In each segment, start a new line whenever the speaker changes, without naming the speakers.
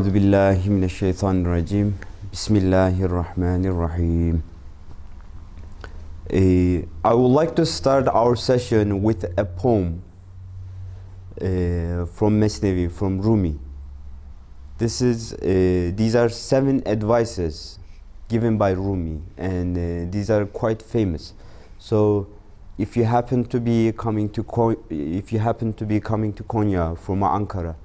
أعوذ بالله من الشيطان الرجيم بسم الله الرحمن الرحيم. I would like to start our session with a poem from Mathnawi, from Rumi. These are 7 advices given by Rumi, and these are quite famous. So if you happen to be coming to Konya from Ankara,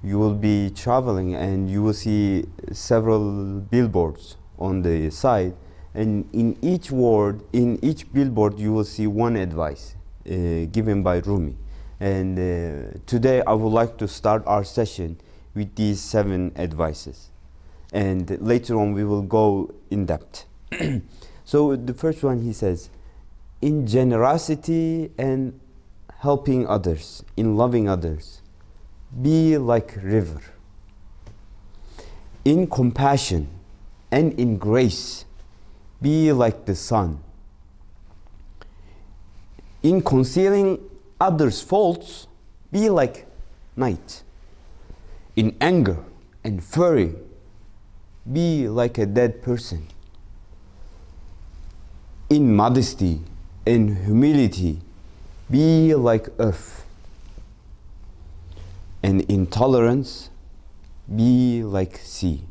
you will be traveling and you will see several billboards on the side, and in each billboard you will see one advice given by Rumi. And today I would like to start our session with these 7 advices, and later on we will go in depth. So the first one, he says, in generosity and helping others, in loving others, be like river. In compassion and in grace, be like the sun. In concealing others' faults, be like night. In anger and fury, be like a dead person. In modesty and humility, be like earth. And in tolerance, be like sea.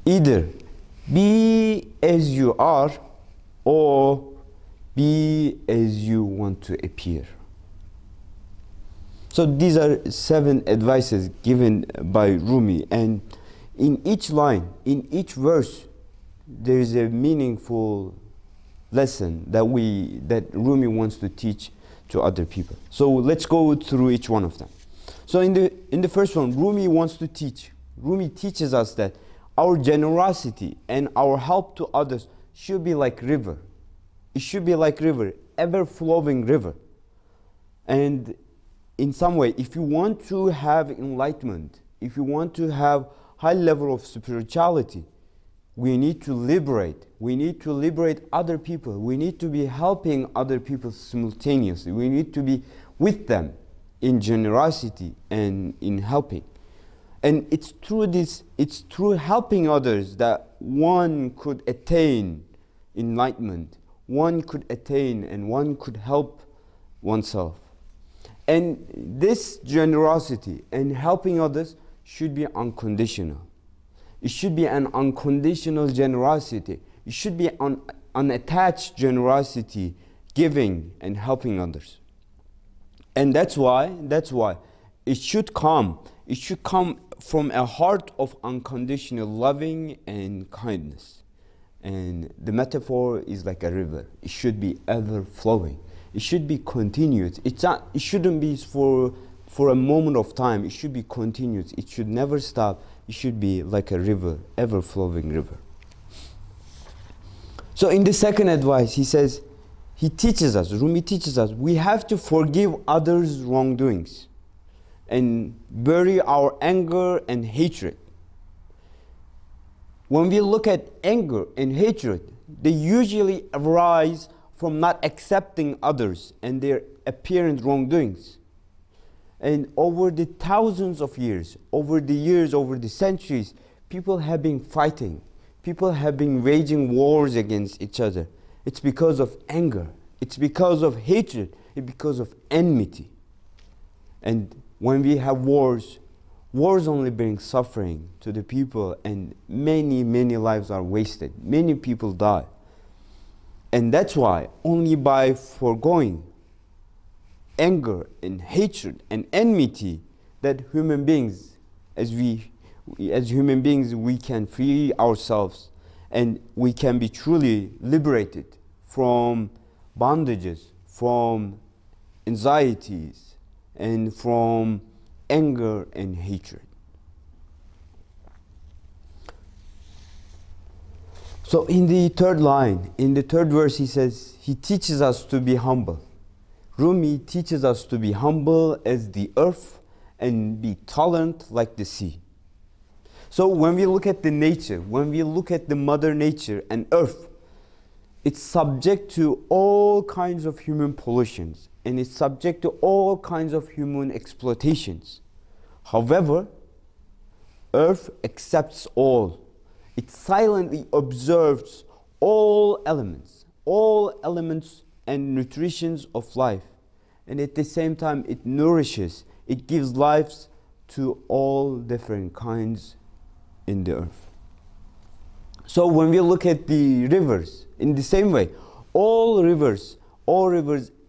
Either be as you are, or be as you want to appear. So these are 7 advices given by Rumi, and in each line, in each verse, there is a meaningful lesson that Rumi wants to teach to other people. So let's go through each one of them. So in the first one, Rumi teaches us that our generosity and our help to others should be like river. It should be like river, ever-flowing river. And in some way, if you want to have enlightenment, if you want to have high level of spirituality, we need to liberate. We need to liberate other people. We need to be helping other people simultaneously. We need to be with them in generosity and in helping. And it's through helping others that one could attain enlightenment, one could attain and one could help oneself. And this generosity and helping others should be unconditional. It should be an unconditional generosity. It should be an unattached generosity, giving and helping others. And that's why it should come from a heart of unconditional loving and kindness. And the metaphor is like a river. It should be ever flowing. It should be continuous. It shouldn't be for a moment of time. It should be continuous. It should never stop. It should be like a river, ever flowing river. So in the second advice, Rumi teaches us, we have to forgive others' wrongdoings and bury our anger and hatred. When we look at anger and hatred, they usually arise from not accepting others and their apparent wrongdoings. And over the thousands of years, over the centuries, people have been fighting. People have been waging wars against each other. It's because of anger. It's because of hatred. It's because of enmity. And when we have wars only bring suffering to the people, and many, many lives are wasted. Many people die. And that's why only by foregoing anger and hatred and enmity that human beings, as human beings, we can free ourselves and we can be truly liberated from bondages, from anxieties, and from anger and hatred. So in the third line, in the third verse, he teaches us to be humble. Rumi teaches us to be humble as the earth and be tolerant like the sea. So when we look at the nature, when we look at the mother nature and earth, it's subject to all kinds of human pollutions, and it's subject to all kinds of human exploitations. However, Earth accepts all. It silently observes all elements and nutritions of life. And at the same time, it nourishes, it gives lives to all different kinds in the earth. So when we look at the rivers, in the same way, all rivers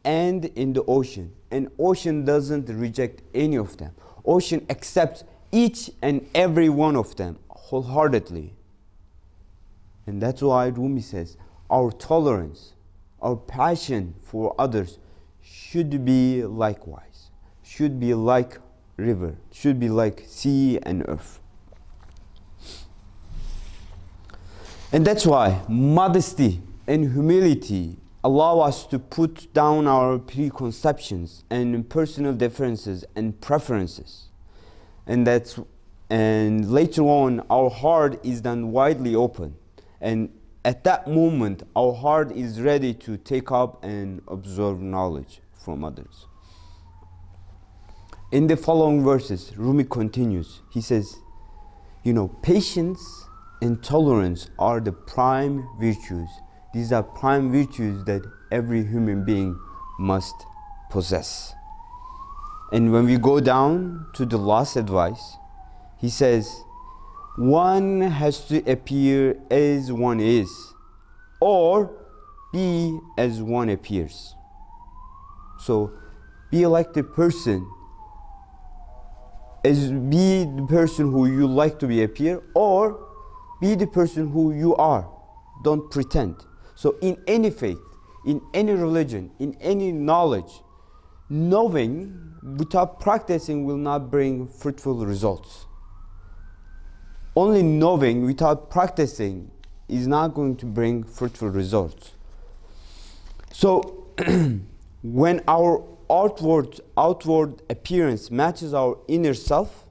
end in the ocean, and ocean doesn't reject any of them. Ocean accepts each and every one of them wholeheartedly. And that's why Rumi says, our tolerance, our passion for others should be likewise, should be like river, should be like sea and earth. And that's why modesty and humility allow us to put down our preconceptions and personal differences and preferences. And later on, our heart is then widely open. And at that moment, our heart is ready to take up and absorb knowledge from others. In the following verses, Rumi continues. He says, patience and tolerance are the prime virtues. These are prime virtues that every human being must possess. And when we go down to the last advice, he says, one has to appear as one is, or be as one appears. So be like the person, be the person who you like to be appear, or be the person who you are. Don't pretend. So in any faith, in any religion, in any knowledge, knowing without practicing will not bring fruitful results. Only knowing without practicing is not going to bring fruitful results. So when our outward appearance matches our inner self,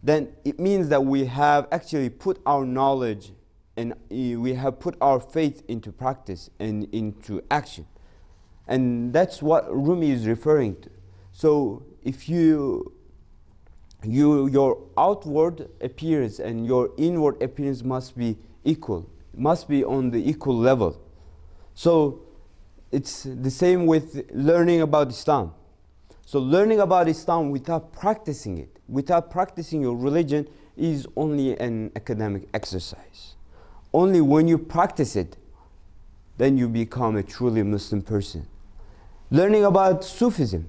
then it means that we have actually put our knowledge and we have put our faith into practice and into action. And that's what Rumi is referring to. So if your outward appearance and your inward appearance must be equal, must be on the equal level. So it's the same with learning about Islam. So learning about Islam without practicing it, without practicing your religion, is only an academic exercise. Only when you practice it, then you become a truly Muslim person. Learning about Sufism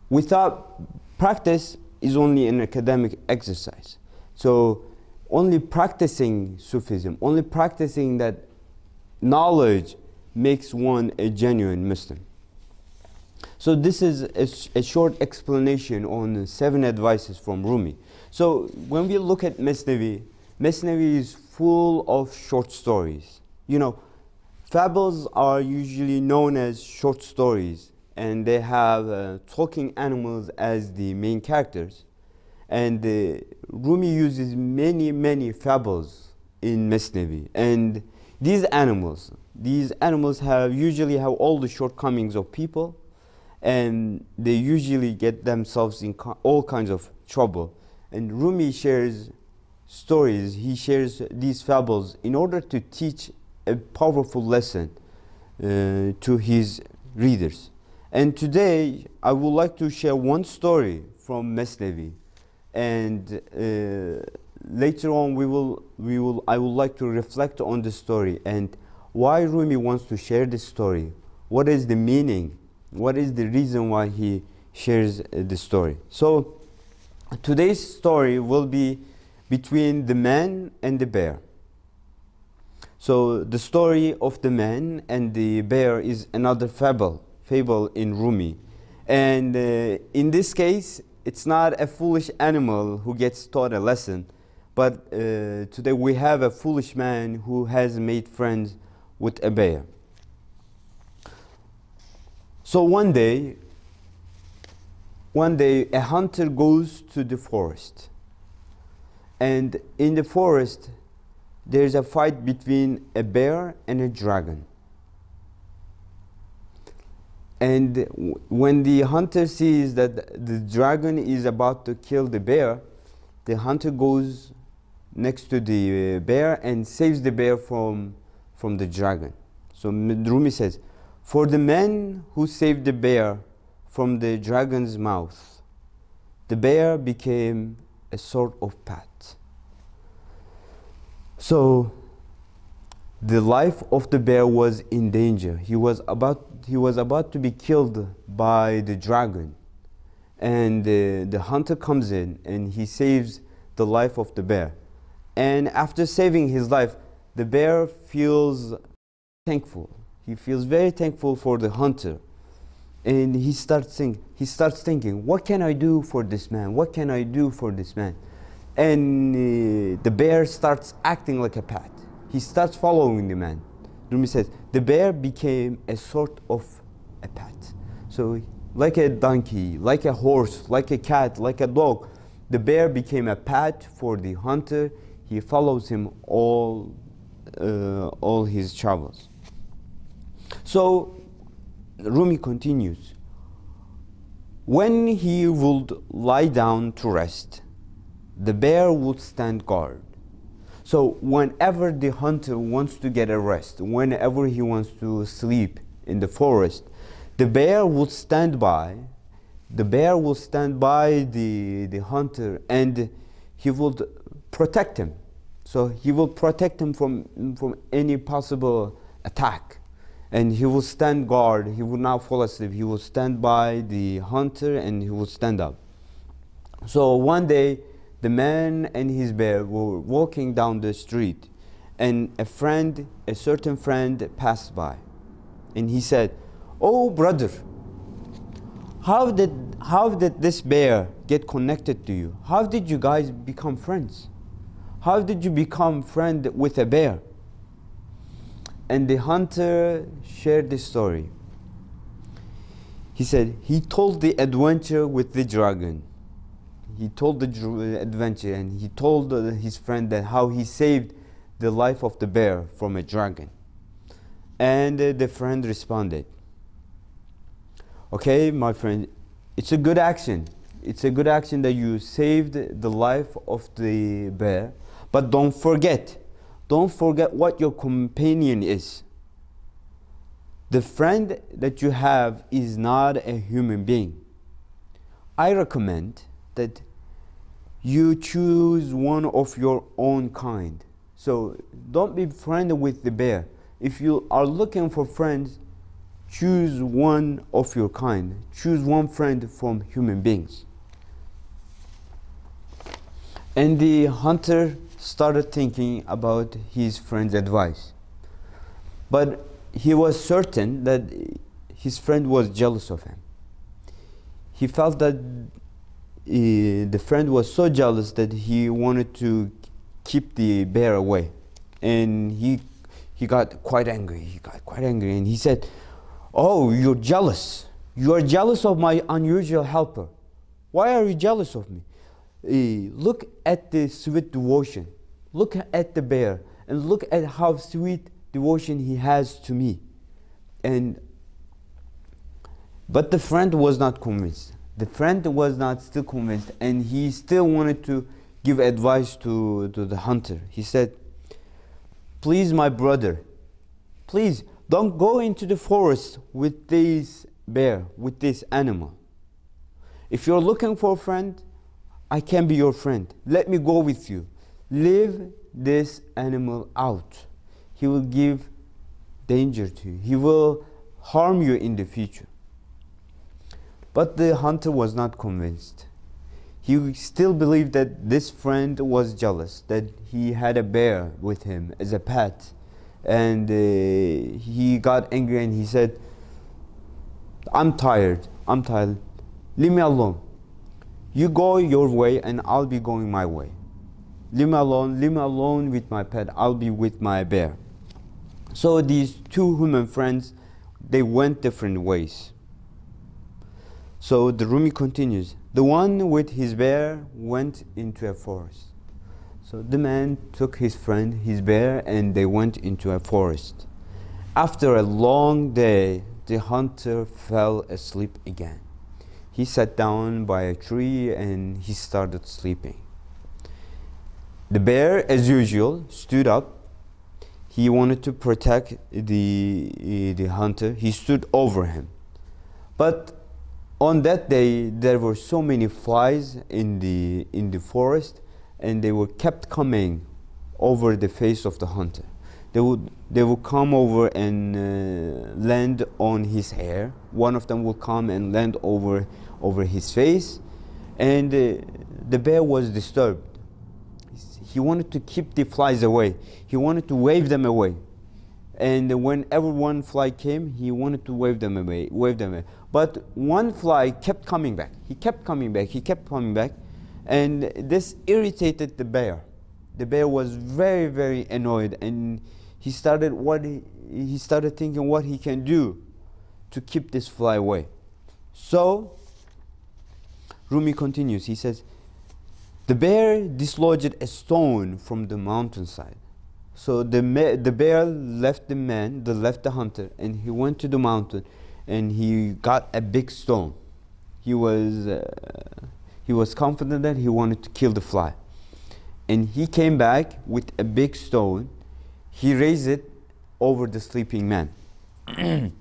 without practice is only an academic exercise. So only practicing Sufism, only practicing that knowledge makes one a genuine Muslim. So this is a short explanation on 7 advices from Rumi. So when we look at Mathnawi, Mathnawi is full of short stories. Fables are usually known as short stories, and they have talking animals as the main characters. And Rumi uses many fables in Mathnawi. And these animals usually have all the shortcomings of people, and they usually get themselves in all kinds of trouble. And Rumi shares stories, he shares these fables in order to teach a powerful lesson to his readers. And today I would like to share one story from Mathnawi, and later on I would like to reflect on the story and why Rumi wants to share this story. What is the meaning? What is the reason why he shares the story? So today's story will be between the man and the bear. So the story of the man and the bear is another fable in Rumi. And in this case, it's not a foolish animal who gets taught a lesson, but today we have a foolish man who has made friends with a bear. So one day a hunter goes to the forest, and in the forest there's a fight between a bear and a dragon. And when the hunter sees that the dragon is about to kill the bear, the hunter goes next to the bear and saves the bear from the dragon. So Rumi says, for the man who saved the bear from the dragon's mouth, the bear became a sort of pet. So the life of the bear was in danger. He was about to be killed by the dragon, and the hunter comes in and he saves the life of the bear. And after saving his life, the bear feels thankful. He feels very thankful for the hunter, and he starts thinking, what can I do for this man? What can I do for this man? And the bear starts acting like a pet. He starts following the man. Rumi says, the bear became a sort of a pet. So like a donkey, like a horse, like a cat, like a dog, the bear became a pet for the hunter. He follows him all his travels. So Rumi continues, when he would lie down to rest, the bear would stand guard. So whenever the hunter wants to get a rest, whenever he wants to sleep in the forest, the bear would stand by. The bear will stand by the hunter, and he would protect him. So he will protect him from any possible attack. And he will stand guard. He will not fall asleep. He will stand by the hunter and he will stand up. So one day, the man and his bear were walking down the street, and a certain friend passed by. And he said, "Oh brother, how did this bear get connected to you? How did you guys become friends? How did you become friend with a bear?" And the hunter shared this story. He said, he told the adventure with the dragon. He told the adventure, and he told his friend that how he saved the life of the bear from a dragon. And the friend responded, "Okay, my friend, it's a good action. It's a good action that you saved the life of the bear, but don't forget what your companion is. The friend that you have is not a human being. I recommend that you choose one of your own kind. So don't be friendly with the bear. If you are looking for friends, choose one of your kind. Choose one friend from human beings." And the hunter started thinking about his friend's advice. But he was certain that his friend was jealous of him. He felt that the friend was so jealous that he wanted to keep the bear away. And he got quite angry. And he said, "Oh, you're jealous. You are jealous of my unusual helper. Why are you jealous of me? Look at the sweet devotion. Look at the bear and look at how sweet devotion he has to me." But the friend was not convinced. The friend was not still convinced, and he still wanted to give advice to the hunter. He said, "Please, my brother, please don't go into the forest with this bear, with this animal. If you're looking for a friend, I can be your friend. Let me go with you. Leave this animal out. He will give danger to you. He will harm you in the future." But the hunter was not convinced. He still believed that this friend was jealous, that he had a bear with him as a pet. And he got angry and he said, I'm tired. Leave me alone. You go your way and I'll be going my way. Leave me alone with my pet. I'll be with my bear." So these two human friends, they went different ways. So the Rumi continues, the one with his bear went into a forest. So the man took his friend, his bear, and they went into a forest. After a long day, the hunter fell asleep again. He sat down by a tree and he started sleeping. The bear, as usual, stood up. He wanted to protect the hunter. He stood over him. But on that day, there were so many flies in the forest, and they were kept coming over the face of the hunter. They would come over and land on his hair. One of them would come and land over his face, and the bear was disturbed. He wanted to keep the flies away. He wanted to wave them away. And whenever one fly came, he wanted to wave them away. But one fly kept coming back. He kept coming back. And this irritated the bear. The bear was very, very annoyed, and he started thinking what he can do to keep this fly away. So Rumi continues. He says, the bear dislodged a stone from the mountainside. So the bear left the hunter, and he went to the mountain, and he got a big stone. He was confident that he wanted to kill the fly. And he came back with a big stone. He raised it over the sleeping man. And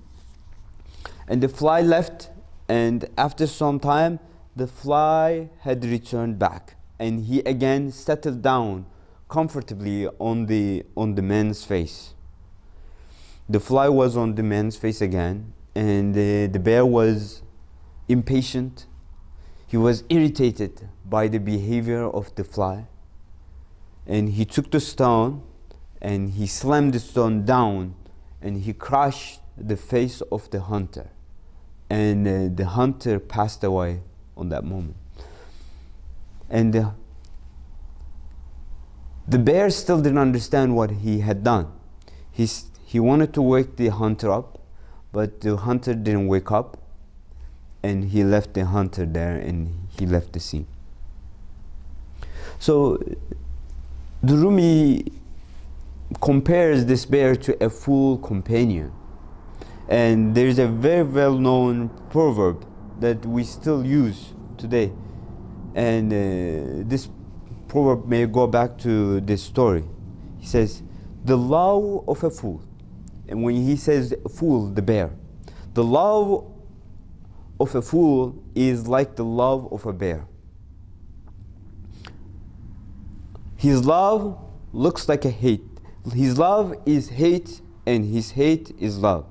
the fly left, and after some time, the fly had returned back. And he again settled down comfortably on the man's face. The fly was on the man's face again, and the bear was impatient. He was irritated by the behavior of the fly, and he took the stone and he slammed the stone down, and he crushed the face of the hunter, and the hunter passed away on that moment. And the bear still didn't understand what he had done. He wanted to wake the hunter up, but the hunter didn't wake up, and he left the hunter there, and he left the scene. So the Rumi compares this bear to a fool companion. And there's a very well-known proverb that we still use today. And this proverb may go back to this story. He says, the love of a fool. And when he says fool, the bear, the love of a fool is like the love of a bear. His love looks like a hate. His love is hate, and his hate is love.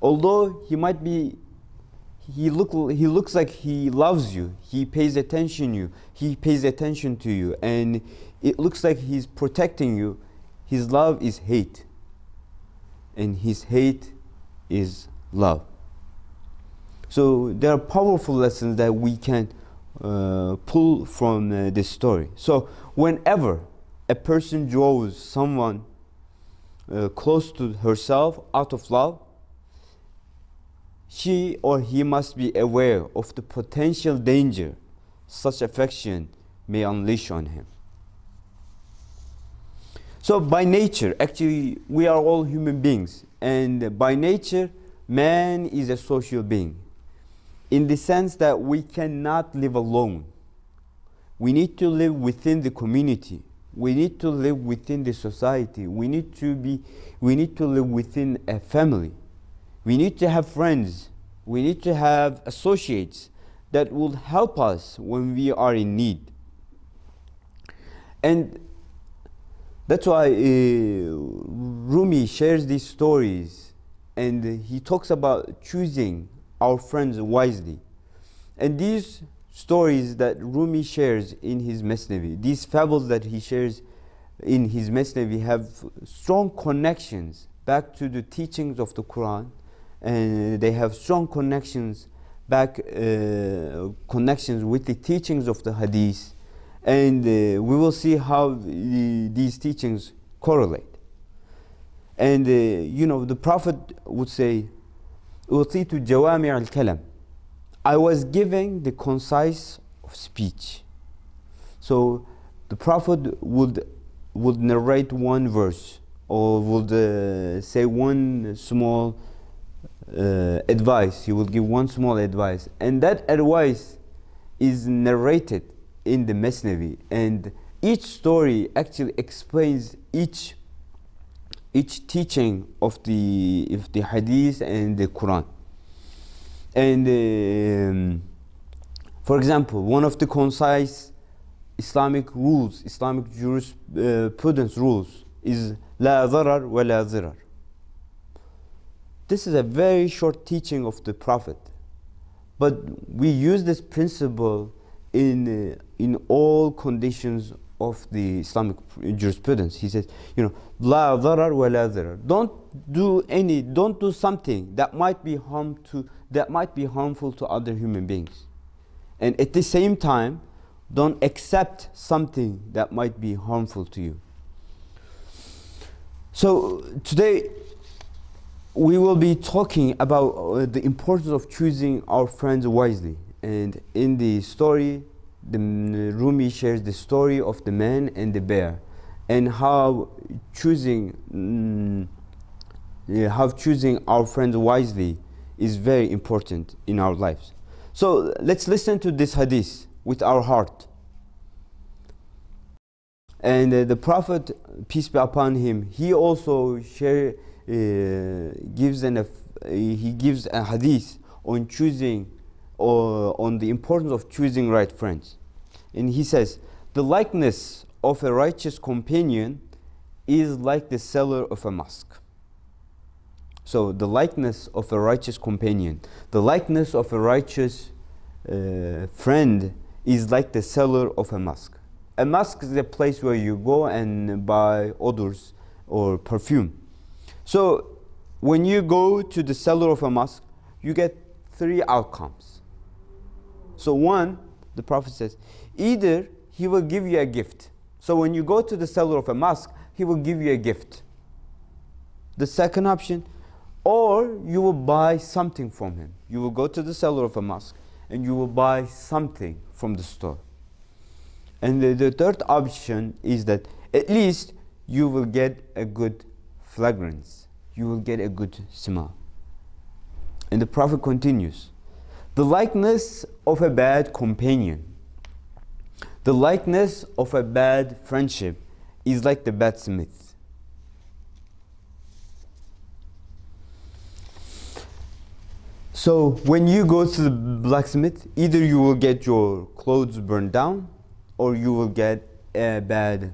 Although he looks like he loves you, he pays attention to you, and it looks like he's protecting you. His love is hate, and his hate is love. So there are powerful lessons that we can pull from this story. So whenever a person draws someone close to herself out of love, she or he must be aware of the potential danger such affection may unleash on him. So by nature, actually, we are all human beings, and by nature, man is a social being, in the sense that we cannot live alone. We need to live within the community. We need to live within the society. We need to live within a family. We need to have friends. We need to have associates that will help us when we are in need. And that's why Rumi shares these stories, and he talks about choosing our friends wisely. And these stories that Rumi shares in his Mathnawi, these fables that he shares in his Mathnawi, have strong connections back to the teachings of the Quran, and they have strong connections with the teachings of the Hadith, and we will see how these teachings correlate. And the Prophet would say, "Utitu jawami' al-kalam." I was given the concise of speech. So the Prophet would narrate one verse, or would say one small advice. He will give one small advice, and that advice is narrated in the Mathnawi, and each story actually explains each teaching of the hadith and the Quran. And for example, one of the concise Islamic rules, Islamic jurisprudence rules, is la dharar wa la zirar. This is a very short teaching of the Prophet, but we use this principle in all conditions of the Islamic jurisprudence. He says, la dharar wa la zirar. Don't do something that might be harmful to other human beings, and at the same time, don't accept something that might be harmful to you. So today we will be talking about the importance of choosing our friends wisely. And in the story, the Rumi shares the story of the man and the bear, and how choosing our friends wisely is very important in our lives. So let's listen to this hadith with our heart. And the Prophet, peace be upon him, he also gives a hadith on choosing, or on the importance of choosing right friends. And he says, the likeness of a righteous companion is like the cellar of a mosque. So the likeness of a righteous companion, the likeness of a righteous friend is like the cellar of a mosque. A mosque is a place where you go and buy odors or perfume. So when you go to the cellar of a mosque, you get 3 outcomes. So one, the Prophet says, either he will give you a gift. So when you go to the cellar of a mosque, he will give you a gift. The second option, or you will buy something from him. You will go to the cellar of a mosque and you will buy something from the store. And the third option is that at least you will get a good fragrance. You will get a good smell. And the Prophet continues, the likeness of a bad companion, the likeness of a bad friendship is like the bad smith. So when you go to the blacksmith, either you will get your clothes burned down, or you will get a bad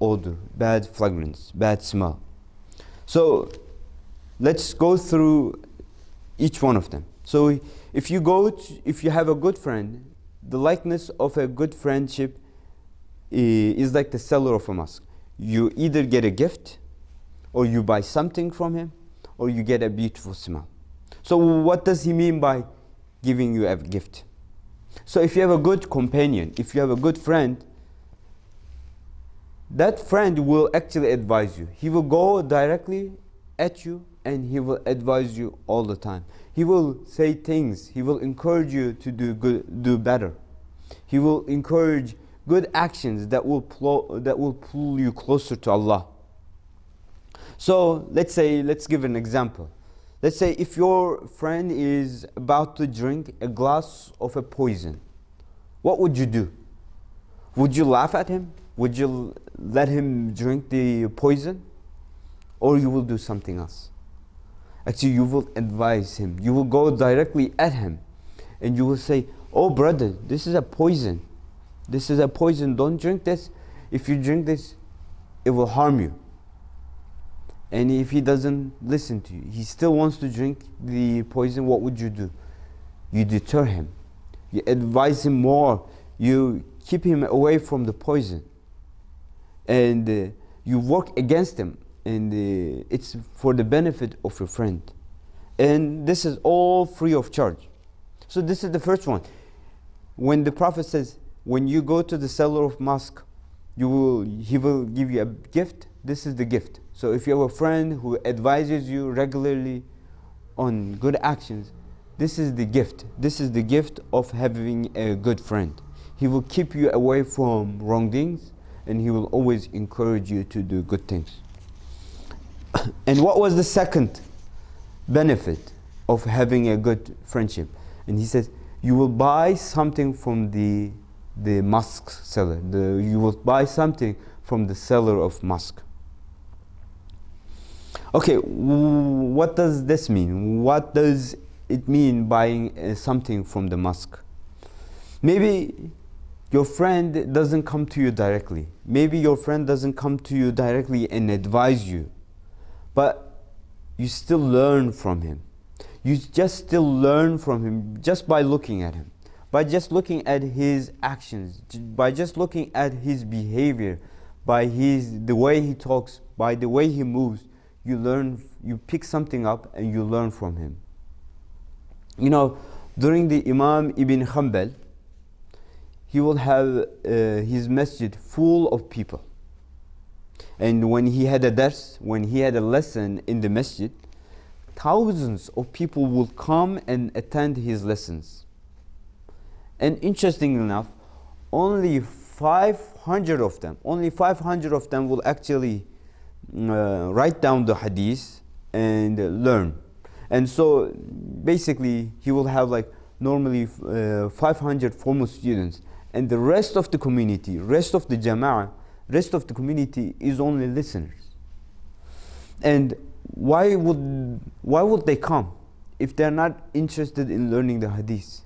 odor, bad fragrance, bad smell. So let's go through each one of them. So if you have a good friend, the likeness of a good friendship is like the cellar of a mosque. You either get a gift, or you buy something from him, or you get a beautiful smell. So what does he mean by giving you a gift? So if you have a good companion, if you have a good friend, that friend will actually advise you. He will go directly at you and he will advise you all the time. He will say things, he will encourage you to do better. He will encourage good actions that will pull you closer to Allah. So let's give an example. Let's say if your friend is about to drink a glass of a poison, what would you do? Would you laugh at him? Would you let him drink the poison? Or you will do something else? Actually, you will advise him. You will go directly at him and you will say, oh brother, this is a poison. This is a poison. Don't drink this. If you drink this, it will harm you. And if he doesn't listen to you, he still wants to drink the poison, what would you do? You deter him. You advise him more. You keep him away from the poison. And you work against him. And it's for the benefit of your friend. And this is all free of charge. So this is the first one. When the Prophet says, when you go to the cellar of mosque, he will give you a gift. This is the gift. So if you have a friend who advises you regularly on good actions, this is the gift. This is the gift of having a good friend. He will keep you away from wrong things and he will always encourage you to do good things. And what was the second benefit of having a good friendship? And he says, you will buy something from the the mosque seller. You will buy something from the seller of mosque. Okay, what does this mean? What does it mean buying something from the mosque? Maybe your friend doesn't come to you directly. Maybe your friend doesn't come to you directly and advise you, but you still learn from him. You just still learn from him just by looking at him, by just looking at his actions, by just looking at his behavior, by the way he talks, by the way he moves. You learn, you pick something up and you learn from him. You know, during the Imam Ibn Hanbal, he will have his masjid full of people. And when he had a dars, when he had a lesson in the masjid, thousands of people will come and attend his lessons. And interestingly enough, only 500 of them will actually write down the hadith and learn. And so basically he will have like normally 500 formal students, and the rest of the community, rest of the jama'ah, rest of the community is only listeners. And why would they come if they're not interested in learning the hadith?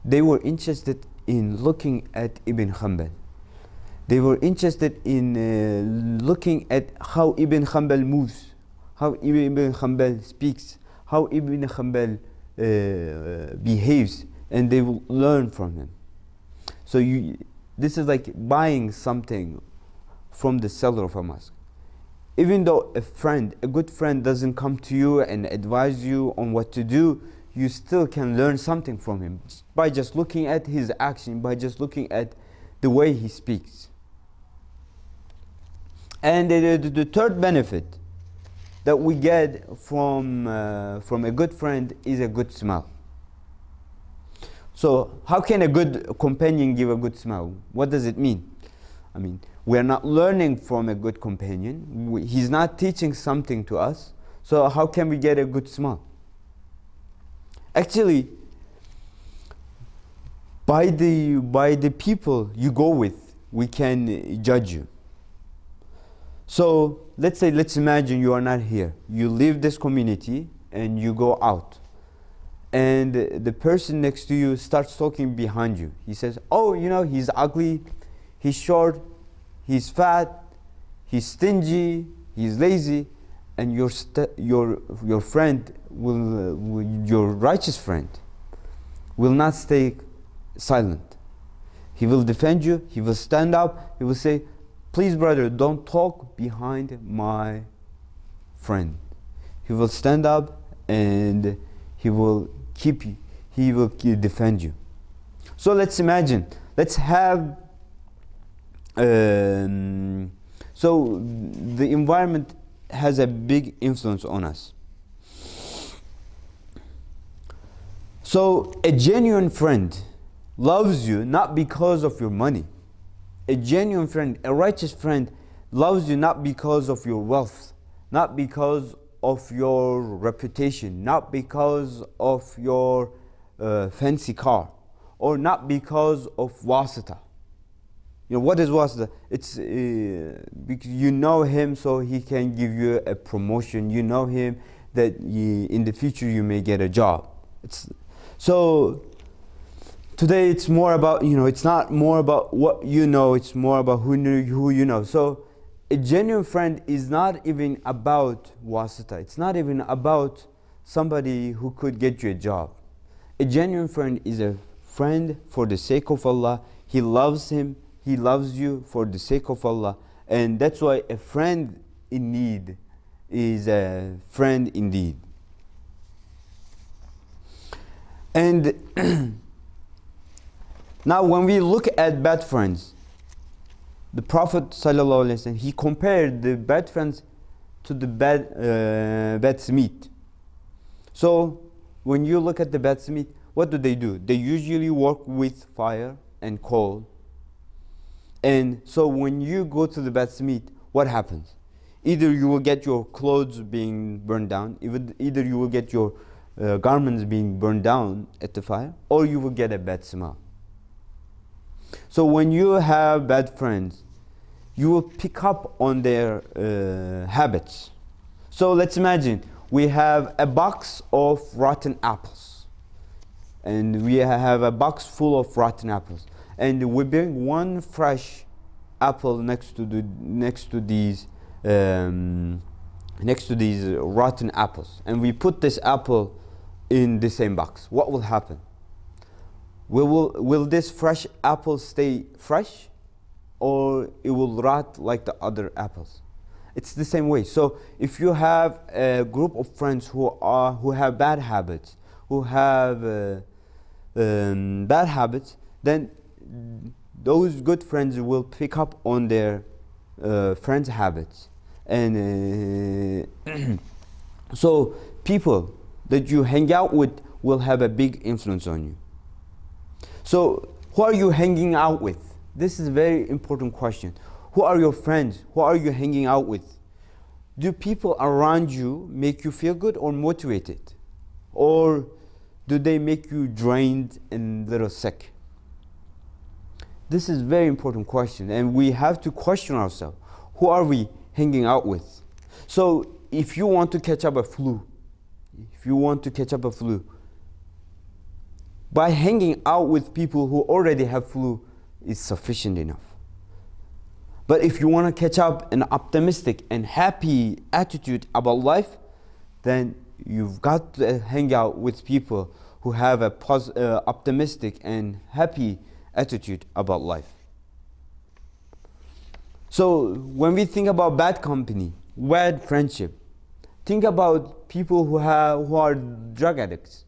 They were interested in looking at Ibn Hanbal. They were interested in looking at how Ibn Hanbal moves, how Ibn Hanbal speaks, how Ibn Hanbal behaves, and they will learn from him. So this is like buying something from the seller of a mosque. Even though a good friend doesn't come to you and advise you on what to do, you still can learn something from him by just looking at his action, by just looking at the way he speaks. And the third benefit that we get from a good friend is a good smile. So how can a good companion give a good smile? What does it mean? I mean, we are not learning from a good companion. He's not teaching something to us. So how can we get a good smile? Actually, by the people you go with, we can judge you. So let's imagine you are not here. You leave this community and you go out. And the person next to you starts talking behind you. He says, oh, you know, he's ugly, he's short, he's fat, he's stingy, he's lazy. And your friend your righteous friend will not stay silent. He will defend you, he will stand up, he will say, please brother, don't talk behind my friend. He will stand up and he will defend you. So let's imagine, let's have so the environment has a big influence on us. So a genuine friend loves you not because of your money. A genuine friend, a righteous friend, loves you not because of your wealth, not because of your reputation, not because of your fancy car, or not because of wasita. You know, what is wasita? It's because you know him so he can give you a promotion. You know him that in the future you may get a job. So today it's more about, you know, it's not more about what you know, it's more about who you know. So a genuine friend is not even about wasita. It's not even about somebody who could get you a job. A genuine friend is a friend for the sake of Allah. He loves him. He loves you for the sake of Allah. And that's why a friend in need is a friend indeed. And now when we look at bad friends, the Prophet ﷺ, he compared the bad friends to the bad meat. So when you look at the bad meat, what do? They usually work with fire and coal. And so when you go to the bad meat, what happens? Either you will get your clothes being burned down, either you will get your garments being burned down at the fire, or you will get a bad smell. So when you have bad friends, you will pick up on their habits. So let's imagine we have a box of rotten apples, and we have a box full of rotten apples, and we bring one fresh apple next to these rotten apples, and we put this apple in the same box. What will happen? Will this fresh apple stay fresh, or it will rot like the other apples? It's the same way. So if you have a group of friends who have bad habits, then those good friends will pick up on their friends' habits, and so people that you hang out with will have a big influence on you. So who are you hanging out with? This is a very important question. Who are your friends? Who are you hanging out with? Do people around you make you feel good or motivated? Or do they make you drained and a little sick? This is a very important question, and we have to question ourselves. Who are we hanging out with? So if you want to catch up a flu, by hanging out with people who already have flu is sufficient enough. But if you want to catch up an optimistic and happy attitude about life, then you've got to hang out with people who have a optimistic and happy attitude about life. So when we think about bad company, bad friendship, think about people who are drug addicts.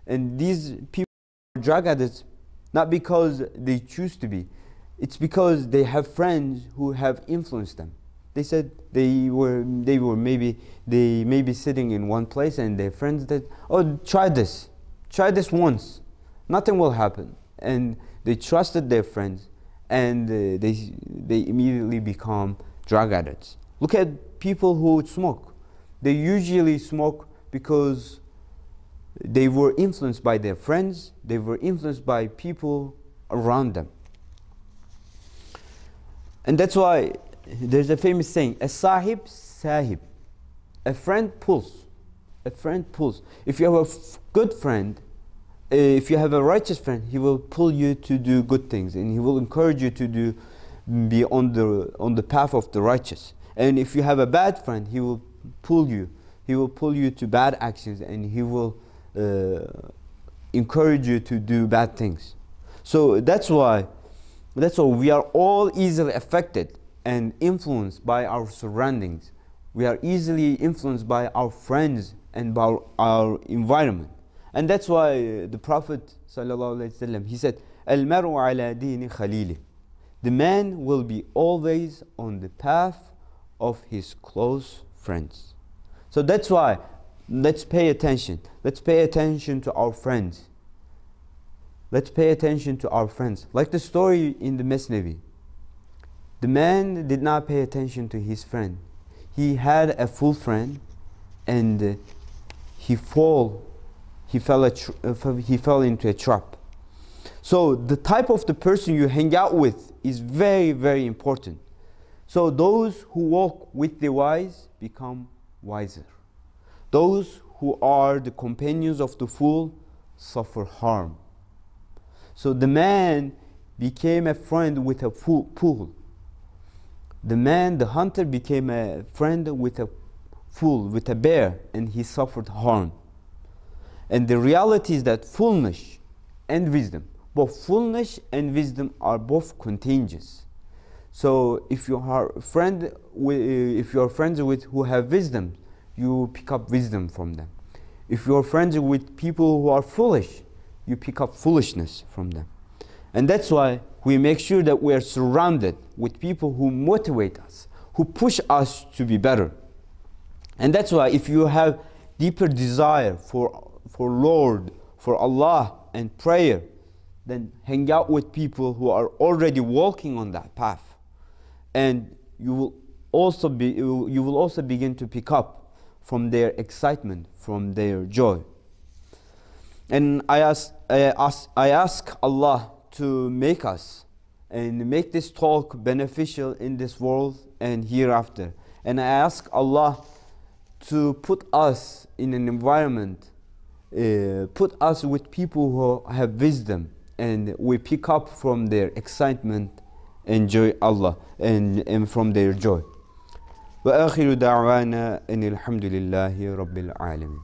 And these people are drug addicts not because they choose to be. It's because they have friends who have influenced them. They said they may be sitting in one place, and their friends said, "Oh, try this once, nothing will happen." And they trusted their friends, and they immediately become drug addicts. Look at people who smoke. They usually smoke because they were influenced by their friends, they were influenced by people around them. And that's why there's a famous saying, a sahib sahib. A friend pulls. A friend pulls. If you have a good friend, if you have a righteous friend, he will pull you to do good things, and he will encourage you to be on the path of the righteous. And if you have a bad friend, he will pull you to bad actions, and he will encourage you to do bad things. So that's why we are all easily affected and influenced by our surroundings. We are easily influenced by our friends and by our environment. And that's why the Prophet ﷺ, he said, "Al-maru ala dini khalili." The man will be always on the path of his close friends. So that's why, let's pay attention. Let's pay attention to our friends. Let's pay attention to our friends. Like the story in the Mathnawi. The man did not pay attention to his friend. He had a full friend, and he fell into a trap. So the type of the person you hang out with is very, very important. So those who walk with the wise become wiser. Those who are the companions of the fool suffer harm. So the man became a friend with a fool. The hunter became a friend with a fool, with a bear, and he suffered harm. And the reality is that foolish and wisdom, both foolish and wisdom are both contagious. So if you are friends with who have wisdom, you pick up wisdom from them. If you are friends with people who are foolish, you pick up foolishness from them. And that's why we make sure that we are surrounded with people who motivate us, who push us to be better. And that's why if you have deeper desire for Lord, for Allah and prayer, then hang out with people who are already walking on that path. And you will also begin to pick up from their excitement, from their joy. And I ask Allah to make us and make this talk beneficial in this world and hereafter. And I ask Allah to put us in an environment, put us with people who have wisdom, and we pick up from their excitement and joy Allah, and from their joy. وآخر دعوانا أن الحمد لله رب العالمين.